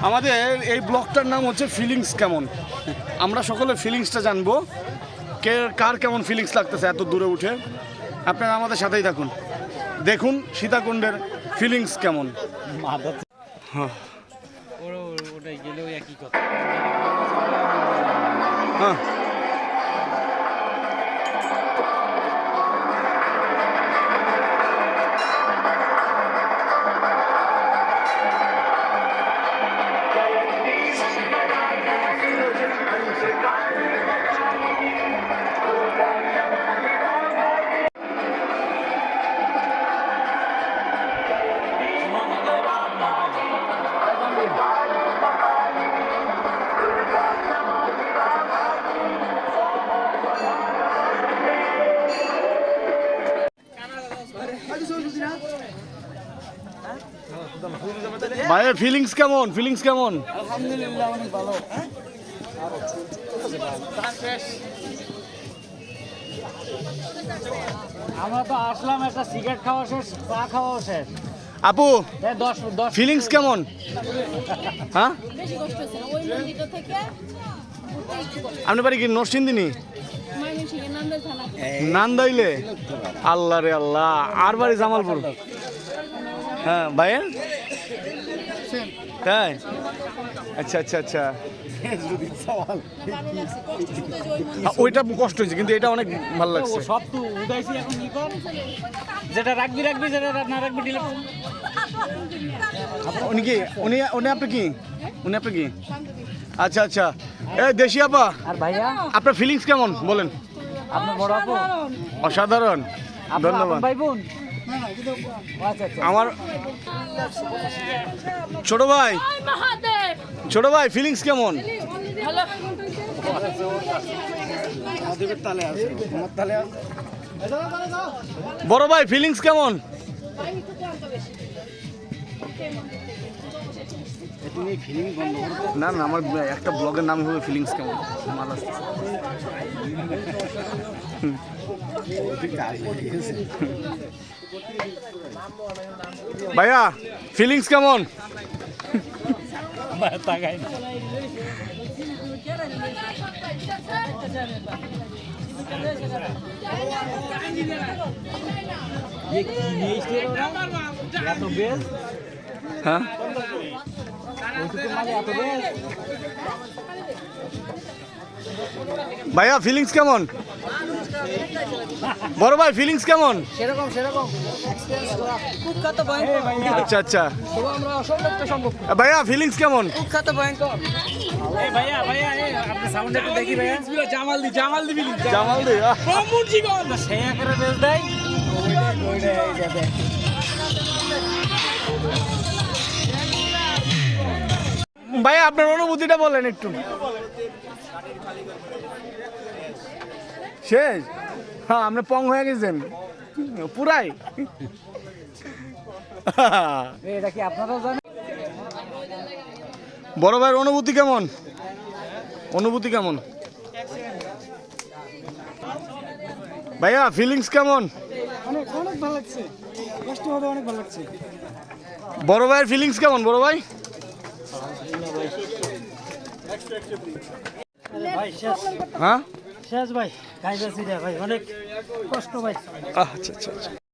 আমাদের এই ব্লগটার নাম হচ্ছে ফিলিংস কেমন। আমরা সকলে ফিলিংসটা জানবো, কার কেমন ফিলিংস লাগতেছে এত দূরে উঠে। আপনারা আমাদের সাথেই থাকুন, দেখুন সীতাকুণ্ডের ফিলিংস কেমন। হ্যাঁ ভাইয়ের ফিলিংস কেমন? ফিলিংস কেমন? আলহামদুলিল্লাহ অনেক ভালো। আমরা তো আসলাম, একটা সিগারেট খাওয়া শেষ, চা খাওয়া শেষ। আপু ফিলিংস কেমন? হ্যাঁ বেশি কষ্ট হচ্ছে না ওই মন্দিরটা থেকে আপনি বাড়ি কি নরসিংদী? ময়মনসিংহের নান্দাইল থানা। নান্দাইলে? আল্লাহ রে আল্লাহ। আর বাড়ি জামালপুর? হ্যাঁ ভাইয়ের তাই? আচ্ছা আচ্ছা আচ্ছা, ওইটা কষ্ট হয়েছে কিন্তু এটা অনেক ভালো লাগছে। সব তো উদাইছি, এখন কি কর, যেটা রাখবি রাখবি, যেটা না রাখবি ডিলে। উনি কি উনি আপনি কি উনি আপনি কি? আচ্ছা আচ্ছা। এই দেশি আপা, আর ভাইয়া আপনার ফিলিংস কেমন বলেন? আপনার বড় আপু অসাধারণ, ধন্যবাদ। ভাই বোন আচ্ছা আচ্ছা। আমার ছোট ভাই, ছোট ভাই ফিলিংস কেমন? বড় ভাই ফিলিংস কেমন? না না, আমার একটা ব্লগের নাম হবে ফিলিংস কেমন। ভাইয়া ফিলিংস কেমন? হ্যাঁ ভাইয়া ফিলিংস কেমন? বড় ভাই ফিলিংস কেমন? সেরকম সেরকম কুখ্যাত ভয়ঙ্কর। আচ্ছা আচ্ছা আমরা অসম্ভব সম্ভব। ভাইয়া ফিলিংস কেমন? কুখ্যাত ভয়ঙ্কর। ভাইয়া ভাইয়া আপনি সাউন্ড একটু দেখি ভাইয়া। জামাল দি জামাল দি প্রমোট জীবন সেই আকারে বেশ দেয়। ভাইয়া আপনার অনুভূতিটা বলেন একটু। শেষ? হ্যাঁ, আপনি পং হয়ে গেছেন পুরাই। এটা কি আপনারাও জানেন? বড় ভাইয়ের অনুভূতি কেমন? অনুভূতি কেমন ভাইয়া? ফিলিংস কেমন? অনেক অনেক ভালো লাগছে, কষ্ট হবে, অনেক ভালো লাগছে। বড় ভাইয়ের ফিলিংস কেমন? বড় ভাই হ্যাঁ শেষ ভাই, কাজ আছে ভাই, অনেক কষ্ট ভাই। আচ্ছা আচ্ছা আচ্ছা।